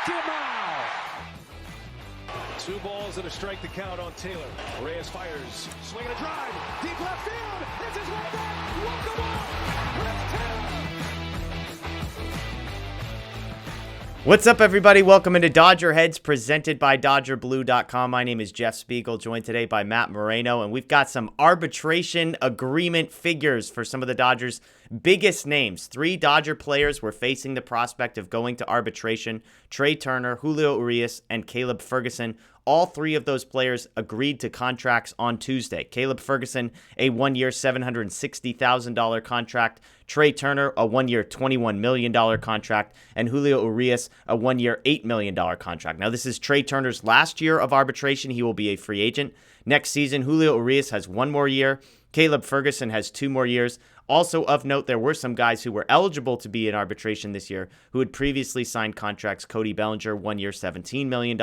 Demow. 2 balls and a strike to count on Taylor. Reyes fires, swinging a drive, deep left field. This is way back. Walk the ball. Rich Taylor. What's up, everybody? Welcome into Dodger Heads, presented by DodgerBlue.com. My name is Jeff Spiegel, joined today by Matt Moreno, and we've got some arbitration agreement figures for some of the Dodgers' biggest names. 3 Dodger players were facing the prospect of going to arbitration: Trey Turner, Julio Urias, and Caleb Ferguson. All 3 of those players agreed to contracts on Tuesday. Caleb Ferguson, a 1-year, $760,000 contract. Trey Turner, a 1-year, $21 million contract. And Julio Urias, a 1-year, $8 million contract. Now, this is Trey Turner's last year of arbitration. He will be a free agent. Next season, Julio Urias has 1 more year. Caleb Ferguson has 2 more years. Also of note, there were some guys who were eligible to be in arbitration this year who had previously signed contracts. Cody Bellinger, 1 year, $17 million.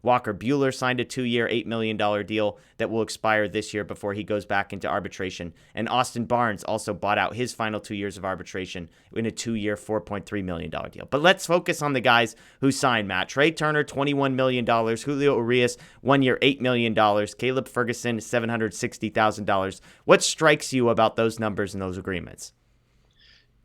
Walker Buehler signed a 2-year, $8 million deal that will expire this year before he goes back into arbitration. And Austin Barnes also bought out his final 2 years of arbitration in a 2-year, $4.3 million deal. But let's focus on the guys who signed, Matt. Trey Turner, $21 million. Julio Urias, 1 year, $8 million. Caleb Ferguson, $760,000. What strikes you about those numbers and those agreements?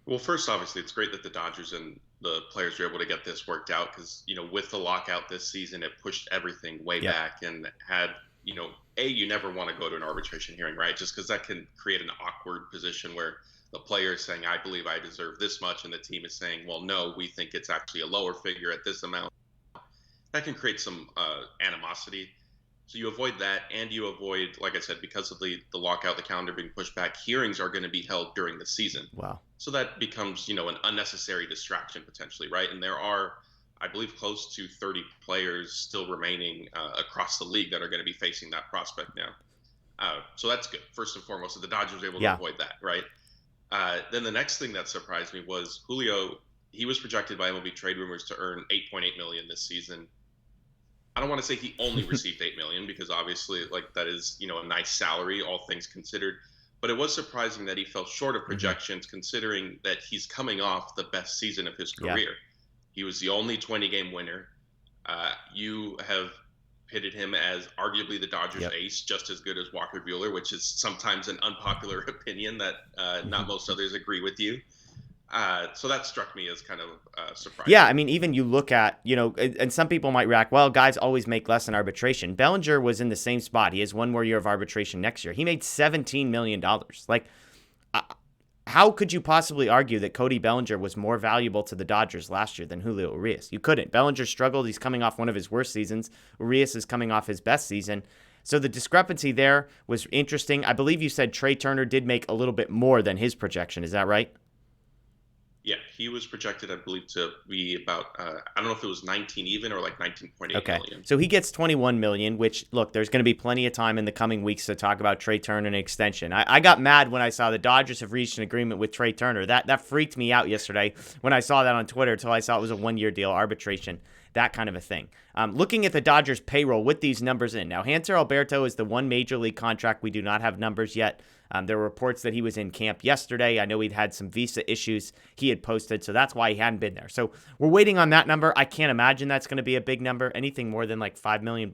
Well, first, obviously, it's great that the Dodgers and the players were able to get this worked out because, with the lockout this season, it pushed everything way back and had, you never want to go to an arbitration hearing, right? Just because that can create an awkward position where the player is saying, I believe I deserve this much, and the team is saying, well, no, we think it's actually a lower figure at this amount. That can create some animosity. So you avoid that, and you avoid, like I said, because of the lockout, the calendar being pushed back, hearings are going to be held during the season. Wow. So that becomes, an unnecessary distraction potentially, right? And there are, I believe, close to 30 players still remaining across the league that are going to be facing that prospect now. So that's good, first and foremost. So the Dodgers were able to avoid that, right? Then the next thing that surprised me was Julio. He was projected by MLB Trade Rumors to earn $8.8 million this season. I don't want to say he only received $8 million because obviously, that is, a nice salary, all things considered. But it was surprising that he fell short of projections, considering that he's coming off the best season of his career. Yeah. He was the only 20-game winner. You have pitted him as arguably the Dodgers ace, just as good as Walker Buehler, which is sometimes an unpopular opinion that not most others agree with you. So that struck me as kind of surprising. Yeah, I mean, even you look at, and some people might react, well, guys always make less in arbitration. Bellinger was in the same spot. He has 1 more year of arbitration next year. He made $17 million. How could you possibly argue that Cody Bellinger was more valuable to the Dodgers last year than Julio Urias? You couldn't. Bellinger struggled. He's coming off one of his worst seasons. Urias is coming off his best season. So the discrepancy there was interesting. I believe you said Trey Turner did make a little bit more than his projection. Is that right? Yeah, he was projected, I believe, to be about, I don't know if it was 19 even or like 19.8 million. So he gets 21 million, which, look, there's going to be plenty of time in the coming weeks to talk about Trey Turner and an extension. I got mad when I saw the Dodgers have reached an agreement with Trey Turner. That freaked me out yesterday when I saw that on Twitter until I saw it was a 1-year deal, arbitration, that kind of a thing. Looking at the Dodgers payroll with these numbers in. Now, Hanser Alberto is the one major league contract. We do not have numbers yet. There were reports that he was in camp yesterday. I know he'd had some visa issues he had posted, so that's why he hadn't been there. So we're waiting on that number. I can't imagine that's going to be a big number. Anything more than like $5 million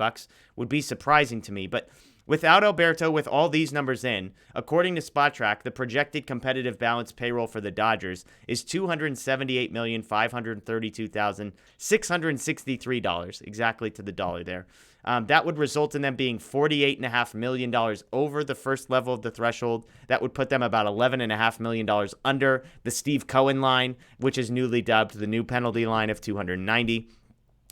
would be surprising to me. But without Alberto, with all these numbers in, according to SpotTrack, the projected competitive balance payroll for the Dodgers is $278,532,663, exactly to the dollar there. That would result in them being $48.5 million over the first level of the threshold. That would put them about $11.5 million under the Steve Cohen line, which is newly dubbed the new penalty line of $290.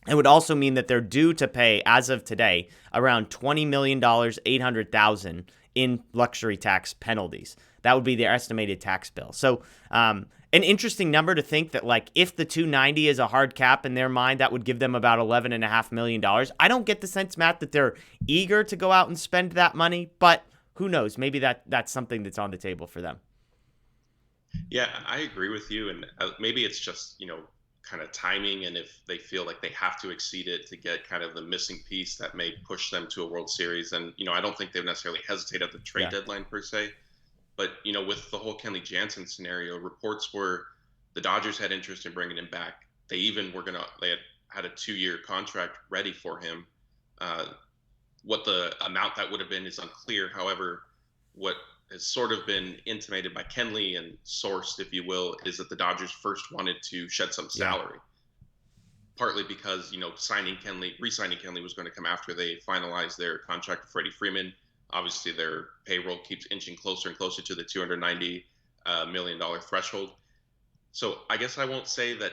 It would also mean that they're due to pay, as of today, around $20,800,000 in luxury tax penalties. That would be their estimated tax bill. So an interesting number to think that, if the 290 is a hard cap in their mind, that would give them about $11.5 million. I don't get the sense, Matt, that they're eager to go out and spend that money, but who knows? Maybe that's something that's on the table for them. Yeah, I agree with you. And maybe it's just, kind of timing, and if they feel like they have to exceed it to get kind of the missing piece that may push them to a World Series. And, I don't think they would necessarily hesitate at the trade deadline per se. But, with the whole Kenley Jansen scenario, reports were the Dodgers had interest in bringing him back. They even were they had had a 2-year contract ready for him. What the amount that would have been is unclear. However, what has sort of been intimated by Kenley and sourced, if you will, is that the Dodgers first wanted to shed some salary. Partly because, re-signing Kenley was going to come after they finalized their contract with Freddie Freeman. Obviously, their payroll keeps inching closer and closer to the $290 million threshold. So I guess I won't say that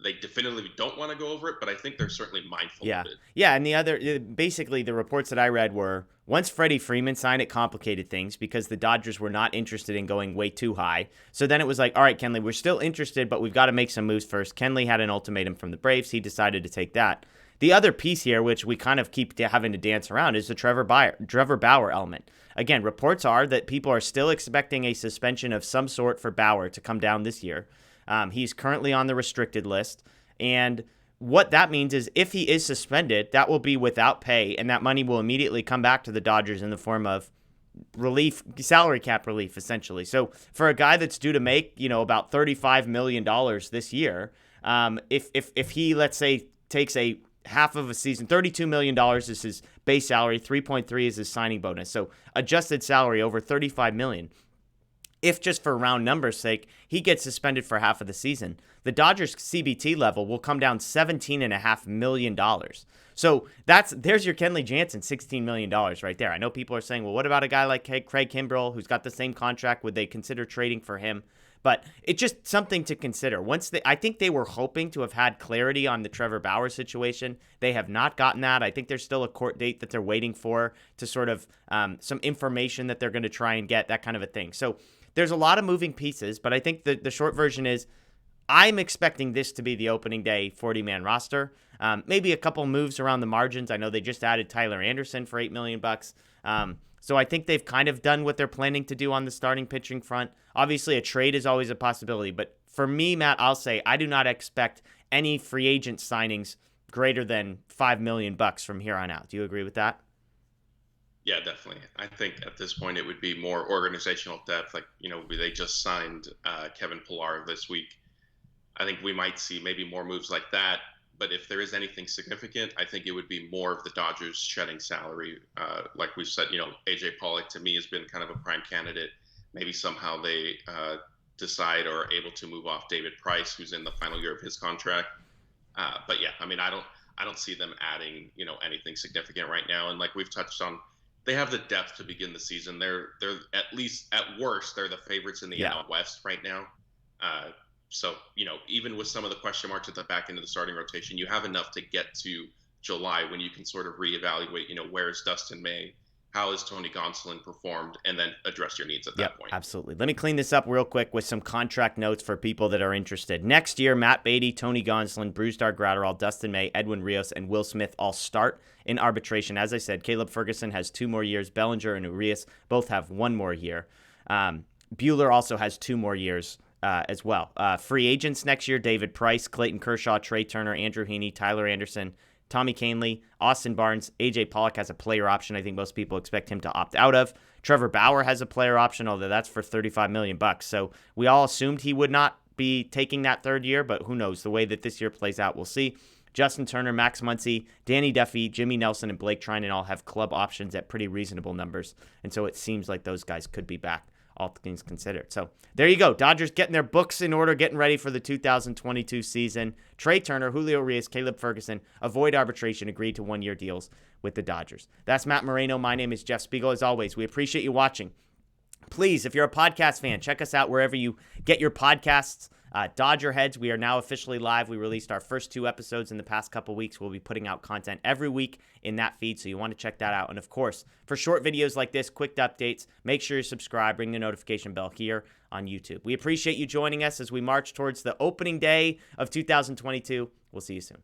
they definitively don't want to go over it, but I think they're certainly mindful of it. Yeah, and basically the reports that I read were, once Freddie Freeman signed, it complicated things because the Dodgers were not interested in going way too high. So then it was like, all right, Kenley, we're still interested, but we've got to make some moves first. Kenley had an ultimatum from the Braves. He decided to take that. The other piece here, which we kind of keep having to dance around, is the Trevor Bauer element. Again, reports are that people are still expecting a suspension of some sort for Bauer to come down this year. He's currently on the restricted list, and what that means is if he is suspended, that will be without pay, and that money will immediately come back to the Dodgers in the form of relief, salary cap relief, essentially. So for a guy that's due to make, about $35 million this year, if he, let's say, takes a half of a season, $32 million is his base salary, 3.3 is his signing bonus. So adjusted salary over $35 million. If just for round numbers sake, he gets suspended for half of the season, the Dodgers CBT level will come down $17.5 million. So there's your Kenley Jansen, $16 million right there. I know people are saying, well, what about a guy like Craig Kimbrel who's got the same contract? Would they consider trading for him? But it's just something to consider. I think they were hoping to have had clarity on the Trevor Bauer situation. They have not gotten that. I think there's still a court date that they're waiting for to sort of some information that they're going to try and get, that kind of a thing. So there's a lot of moving pieces, but I think the short version is I'm expecting this to be the opening day 40-man roster. Maybe a couple moves around the margins. I know they just added Tyler Anderson for $8 million. So I think they've kind of done what they're planning to do on the starting pitching front. Obviously, a trade is always a possibility. But for me, Matt, I'll say I do not expect any free agent signings greater than $5 million from here on out. Do you agree with that? Yeah, definitely. I think at this point it would be more organizational depth. Like, they just signed Kevin Pillar this week. I think we might see maybe more moves like that. But if there is anything significant, I think it would be more of the Dodgers shedding salary. Like we've said, AJ Pollock to me has been kind of a prime candidate. Maybe somehow they decide or are able to move off David Price, who's in the final year of his contract. But yeah, I don't see them adding, anything significant right now. And like we've touched on, they have the depth to begin the season. They're at least at worst, they're the favorites in the NL West right now. So, even with some of the question marks at the back end of the starting rotation, you have enough to get to July when you can sort of reevaluate, where is Dustin May? How has Tony Gonsolin performed? And then address your needs at that point. Absolutely. Let me clean this up real quick with some contract notes for people that are interested. Next year, Matt Beatty, Tony Gonsolin, Brusdar Graterol, Dustin May, Edwin Rios, and Will Smith all start in arbitration. As I said, Caleb Ferguson has 2 more years. Bellinger and Urias both have 1 more year. Buehler also has 2 more years as well. Free agents next year, David Price, Clayton Kershaw, Trey Turner, Andrew Heaney, Tyler Anderson, Tommy Kahnle, Austin Barnes, AJ Pollock has a player option. I think most people expect him to opt out of. Trevor Bauer has a player option, although that's for $35 million. So we all assumed he would not be taking that 3rd year, but who knows? The way that this year plays out, we'll see. Justin Turner, Max Muncy, Danny Duffy, Jimmy Nelson, and Blake Treinen all have club options at pretty reasonable numbers. And so it seems like those guys could be back, all things considered. So there you go. Dodgers getting their books in order, getting ready for the 2022 season. Trey Turner, Julio Urias, Caleb Ferguson avoid arbitration, agreed to 1-year deals with the Dodgers. That's Matt Moreno. My name is Jeff Spiegel. As always, we appreciate you watching. Please, if you're a podcast fan, check us out wherever you get your podcasts. Dodger Heads, we are now officially live. We released our first 2 episodes in the past couple weeks. We'll be putting out content every week in that feed, so you want to check that out. And of course, for short videos like this, quick updates, make sure you subscribe, ring the notification bell here on YouTube. We appreciate you joining us as we march towards the opening day of 2022. We'll see you soon.